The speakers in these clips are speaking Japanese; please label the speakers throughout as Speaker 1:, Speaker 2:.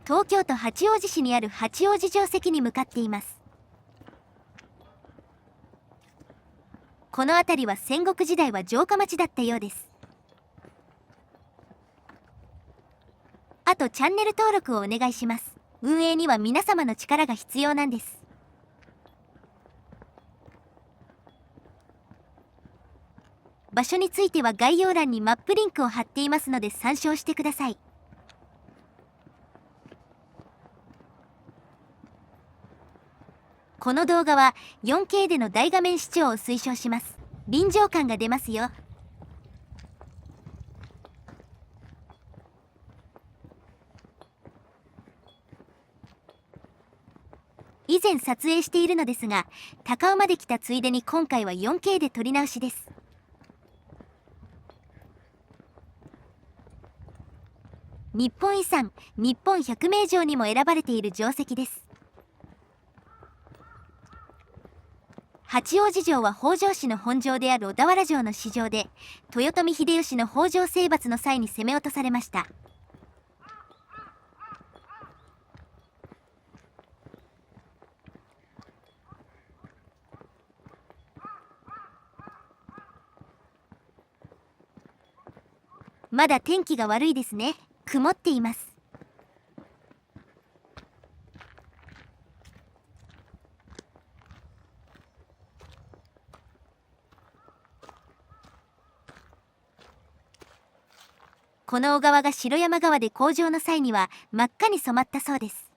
Speaker 1: 東京都八王子市にある八王子城跡に向かっています。この辺りは戦国時代は城下町だったようです。あとチャンネル登録をお願いします。運営には皆様の力が必要なんです。場所については概要欄にマップリンクを貼っていますので参照してください。この動画は 4K での大画面視聴を推奨します。臨場感が出ますよ。以前撮影しているのですが、高尾まで来たついでに今回は 4K で撮り直しです。日本遺産、日本百名城にも選ばれている城跡です。八王子城は北条氏の本城である小田原城の支城で、豊臣秀吉の北条征伐の際に攻め落とされました。まだ天気が悪いですね。曇っています。この小川が城山川で洪水の際には真っ赤に染まったそうです。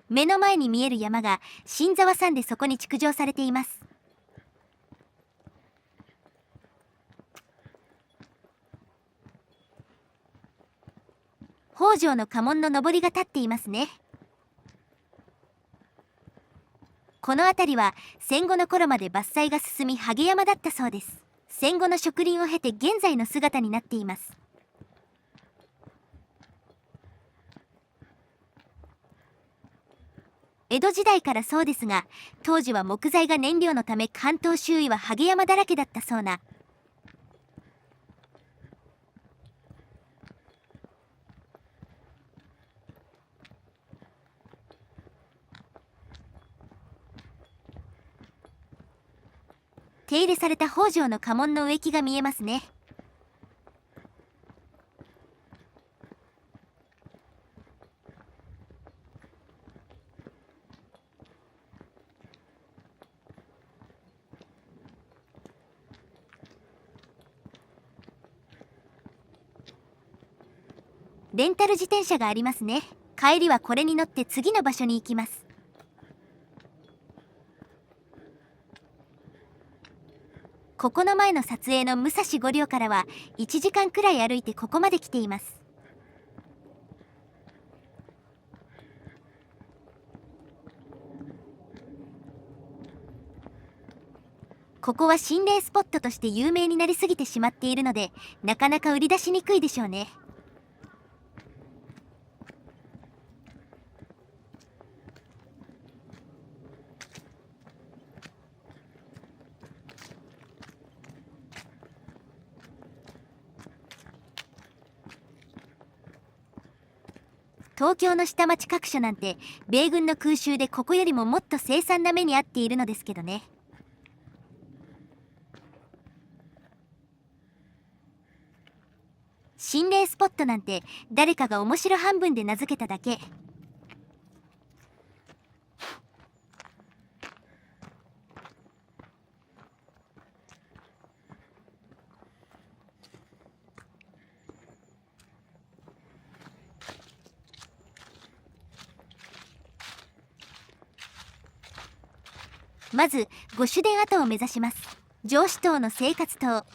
Speaker 1: 目の前に見える山が新沢山でそこに築城されています。北条の家紋の上りが立っていますね。この辺りは戦後の頃まで伐採が進み萩山だったそうです。戦後の植林を経て現在の姿になっています。江戸時代からそうですが、当時は木材が燃料のため関東周囲は萩山だらけだったそうな。手入れされた北条の家紋の植木が見えますね。レンタル自転車がありますね。帰りはこれに乗って次の場所に行きます。ここの前の撮影の武蔵五稜からは1時間くらい歩いてここまで来ています。ここは心霊スポットとして有名になりすぎてしまっているので、なかなか売り出しにくいでしょうね。東京の下町各所なんて米軍の空襲でここよりももっと凄惨な目に遭っているのですけどね。心霊スポットなんて誰かが面白半分で名付けただけ。まず御主殿跡を目指します。上司島の生活棟。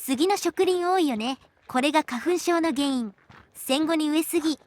Speaker 1: 杉の植林多いよね。これが花粉症の原因。戦後に植えすぎ。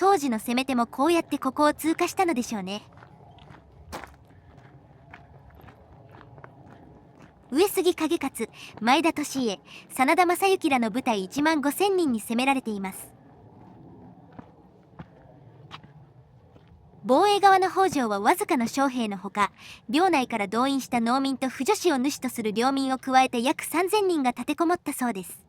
Speaker 1: 当時の攻め手もこうやってここを通過したのでしょうね。上杉景勝、前田利家、真田昌幸らの部隊1万5,000人に攻められています。防衛側の北条はわずかの将兵のほか、領内から動員した農民と婦女子を主とする領民を加えて約3,000人が立てこもったそうです。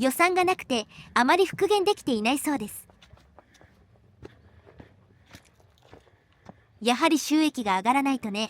Speaker 1: 予算がなくてあまり復元できていないそうです。やはり収益が上がらないとね。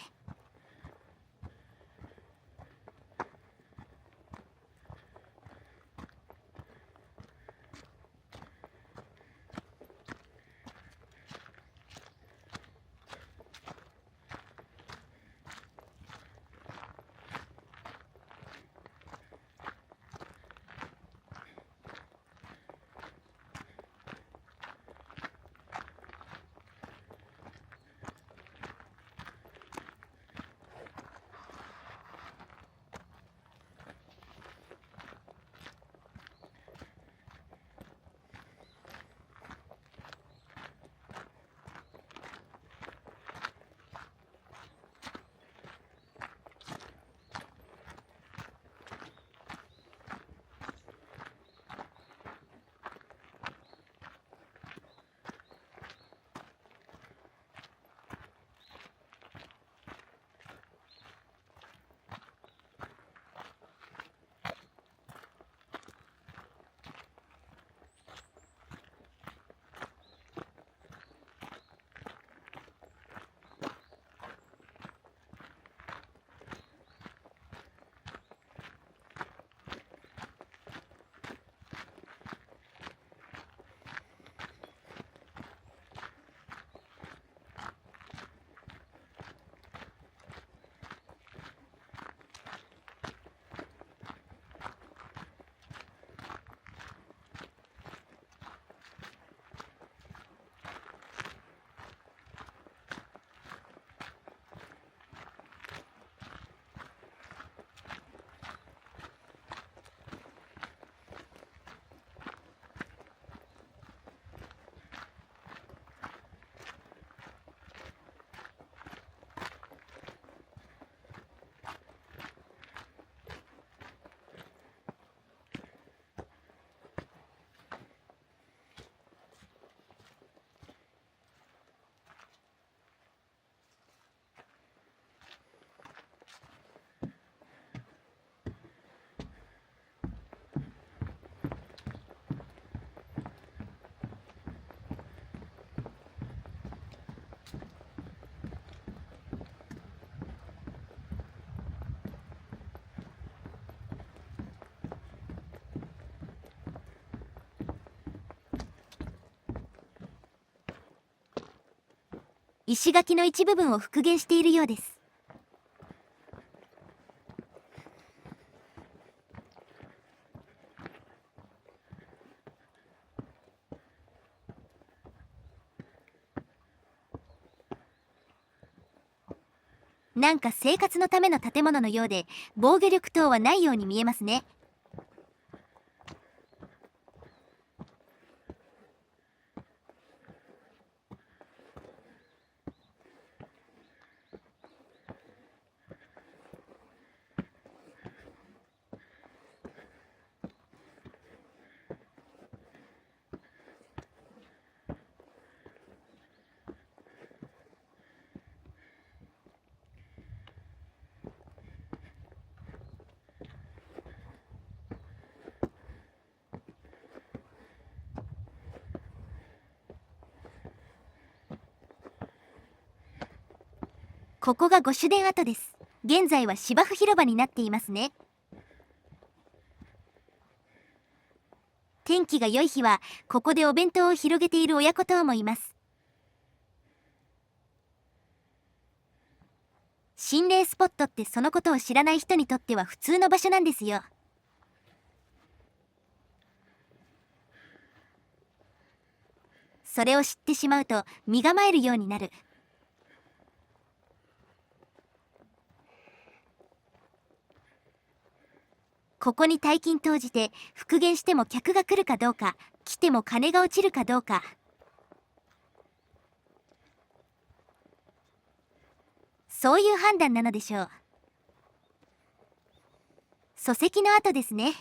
Speaker 1: 石垣の一部分を復元しているようです。なんか生活のための建物のようで、防御力等はないように見えますね。ここが御主殿跡です。現在は芝生広場になっていますね。天気が良い日はここでお弁当を広げている親子等もいます。心霊スポットってそのことを知らない人にとっては普通の場所なんですよ。それを知ってしまうと身構えるようになる。ここに大金投じて復元しても客が来るかどうか、来ても金が落ちるかどうか、そういう判断なのでしょう。礎石の跡ですね。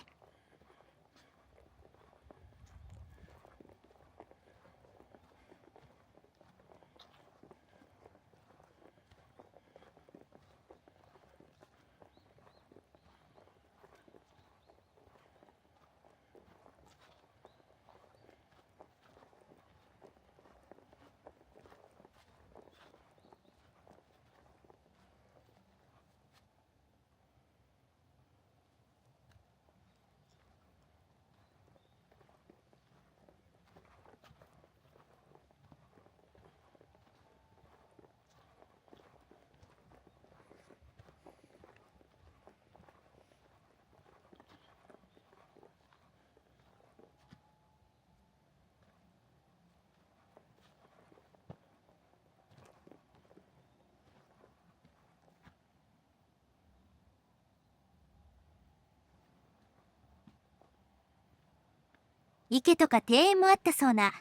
Speaker 1: 池とか庭園もあったそうな。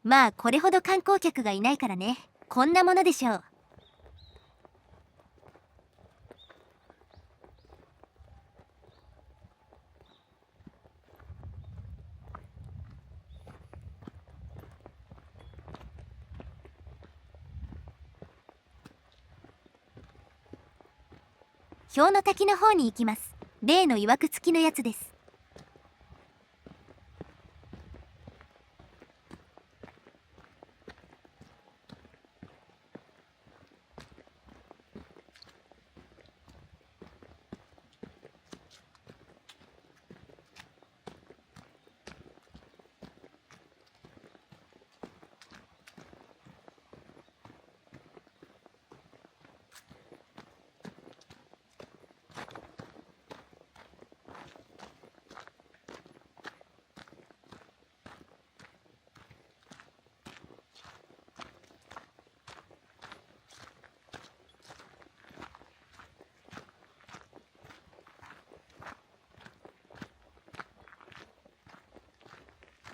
Speaker 1: まあこれほど観光客がいないからね、こんなものでしょう。氷の滝の方に行きます。例の曰く付きのやつです。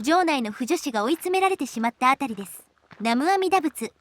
Speaker 1: 城内の婦女子が追い詰められてしまったあたりです。南無阿弥陀仏。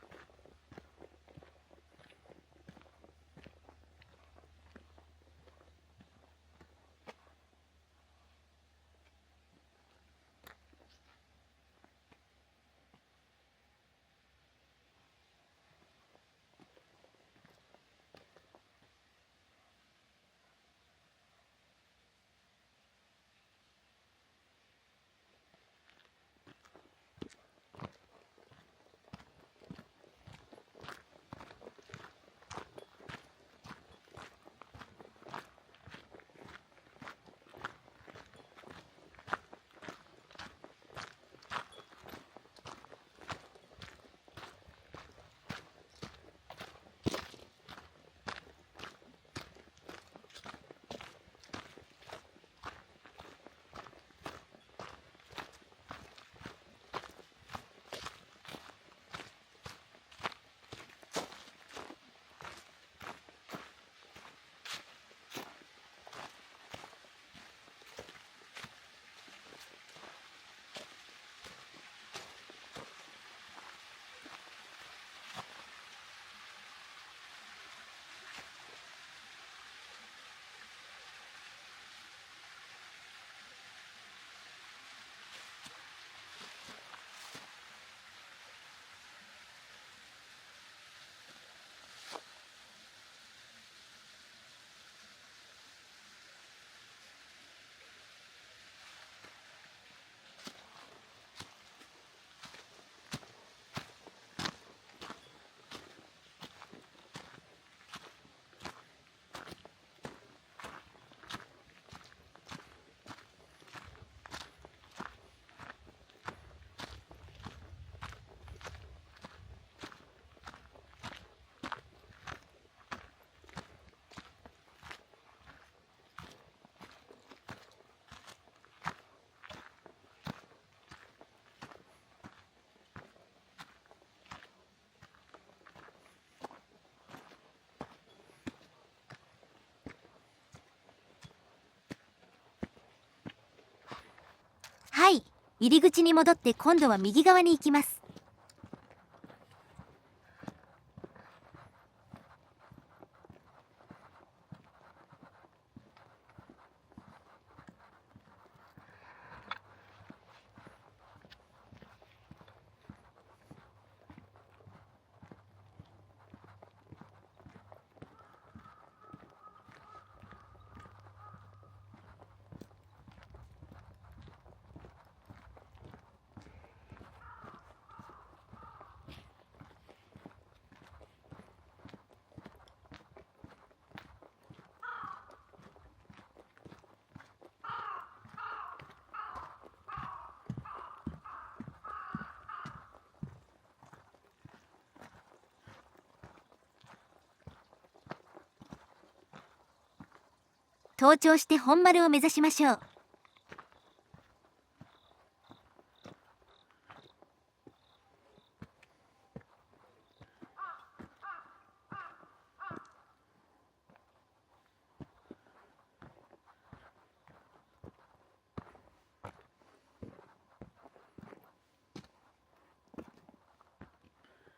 Speaker 1: はい、入り口に戻って今度は右側に行きます。登頂して本丸を目指しましょう。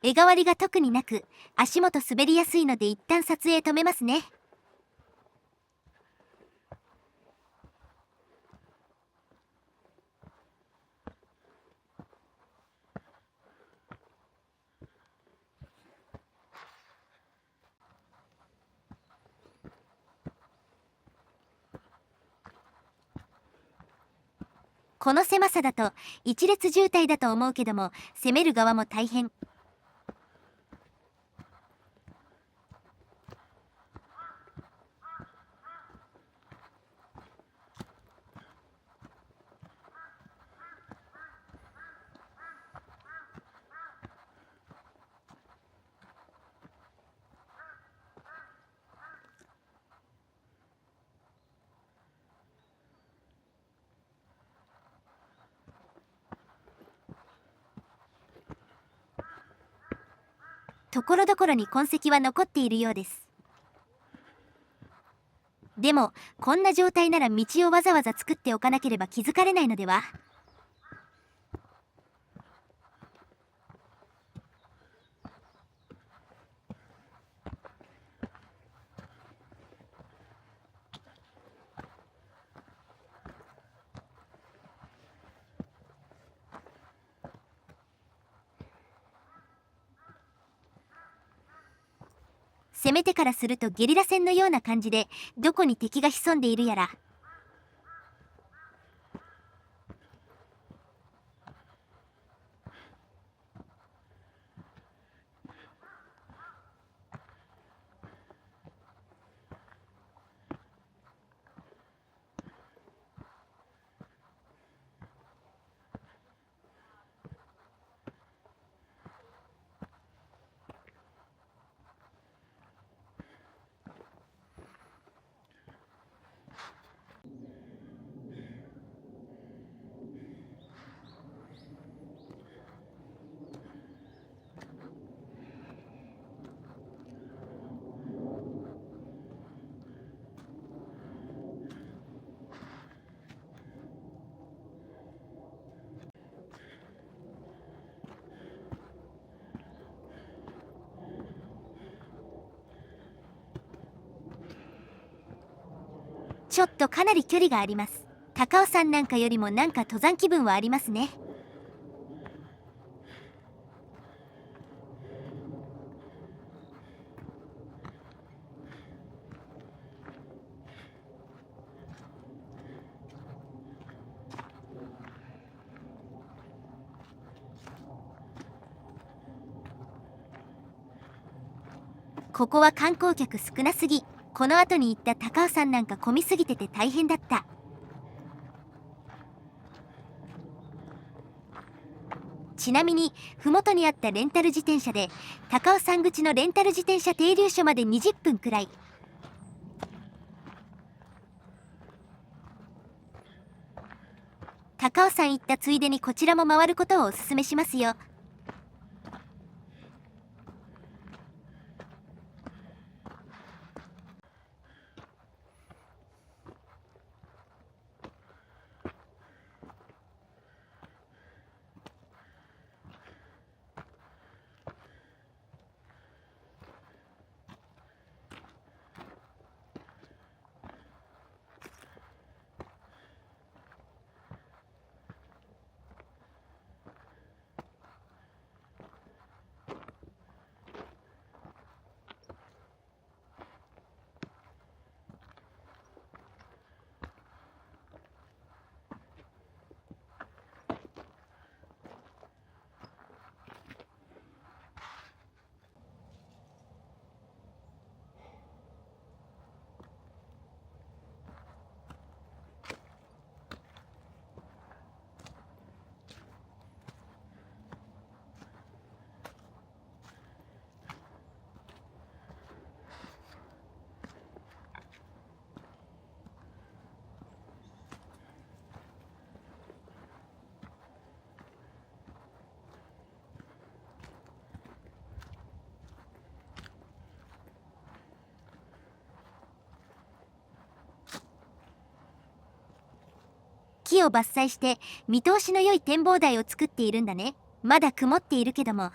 Speaker 1: 絵代わりが特になく、足元滑りやすいので一旦撮影止めますね。この狭さだと一列渋滞だと思うけども、攻める側も大変。ところどころに痕跡は残っているようです。でもこんな状態なら道をわざわざ作っておかなければ気づかれないのでは。攻め手からするとゲリラ戦のような感じで、どこに敵が潜んでいるやら。ちょっとかなり距離があります。高尾山なんかよりもなんか登山気分はありますね。ここは観光客少なすぎ。この後に行った高尾山なんか混みすぎてて大変だった。ちなみに麓にあったレンタル自転車で高尾山口のレンタル自転車停留所まで20分くらい。高尾山行ったついでにこちらも回ることをおすすめしますよ。木を伐採して見通しの良い展望台を作っているんだね。まだ曇っているけども。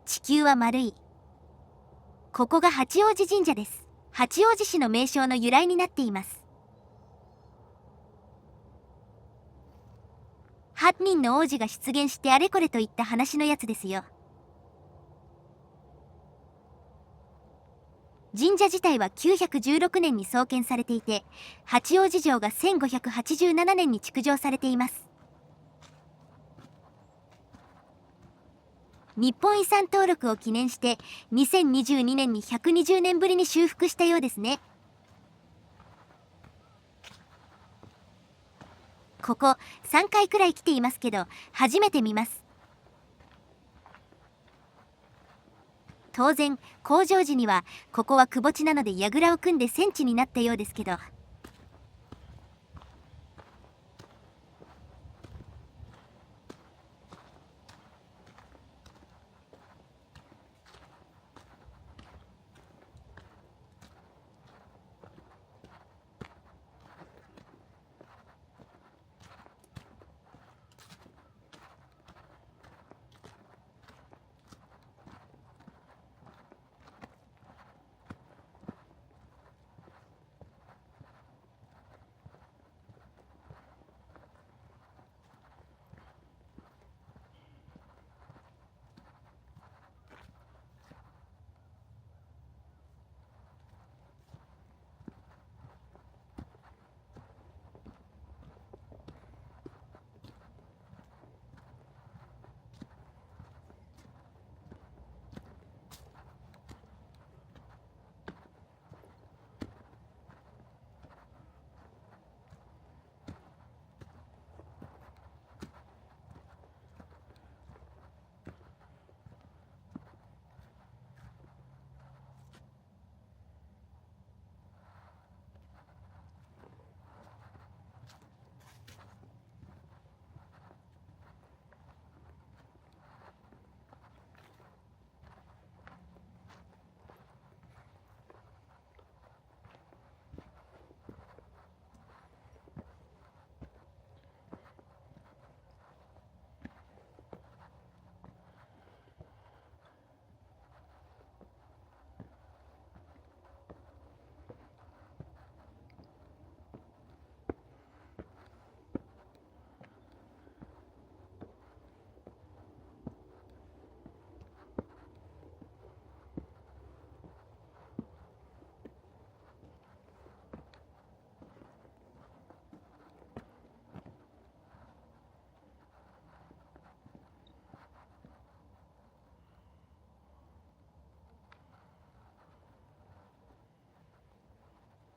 Speaker 1: 地球は丸い。ここが八王子神社です。八王子市の名称の由来になっています。8人の王子が出現してあれこれといった話のやつですよ。神社自体は916年に創建されていて、八王子城が1587年に築城されています。日本遺産登録を記念して2022年に120年ぶりに修復したようですね。ここ3回くらい来ていますけど初めて見ます。当然工場時にはここは窪地なので櫓を組んで戦地になったようですけど、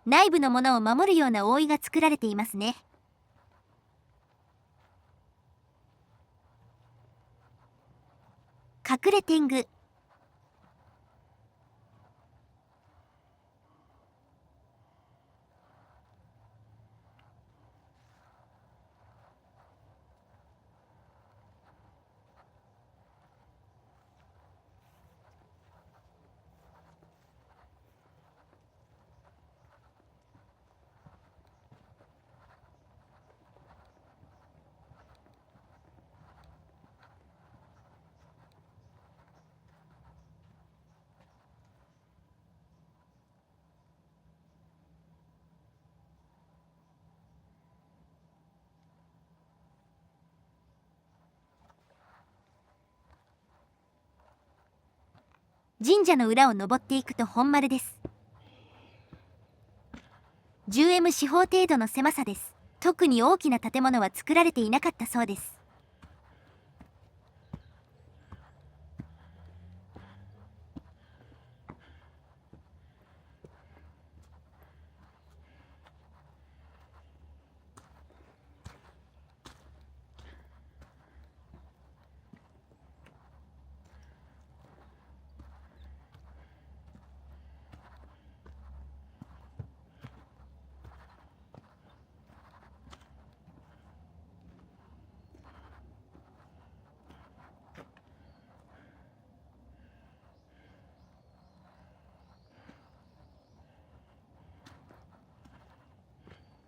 Speaker 1: 内部のものを守るような覆いが作られていますね。隠れ天狗。神社の裏を登っていくと本丸です。10M 四方程度の狭さです。特に大きな建物は作られていなかったそうです。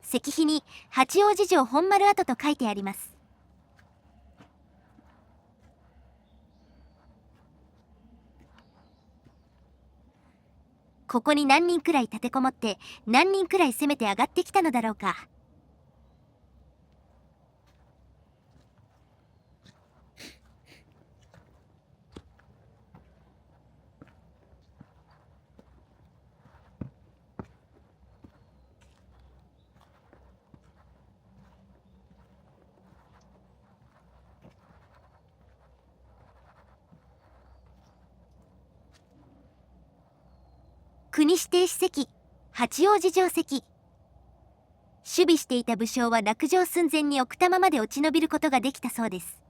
Speaker 1: 石碑に八王子城本丸跡と書いてあります。ここに何人くらい立てこもって何人くらい攻めて上がってきたのだろうか。国指定史跡八王子城跡。守備していた武将は落城寸前に奥多摩まで落ち延びることができたそうです。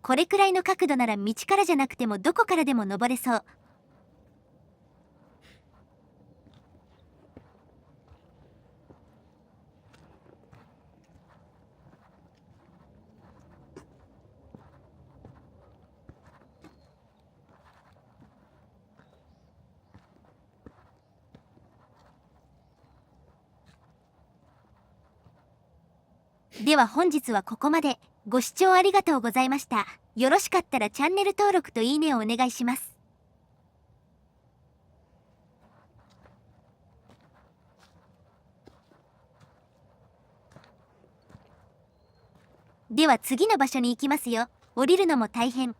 Speaker 1: これくらいの角度なら道からじゃなくてもどこからでも登れそう。では本日はここまで。ご視聴ありがとうございました。よろしかったらチャンネル登録といいねをお願いします。では次の場所に行きますよ。降りるのも大変。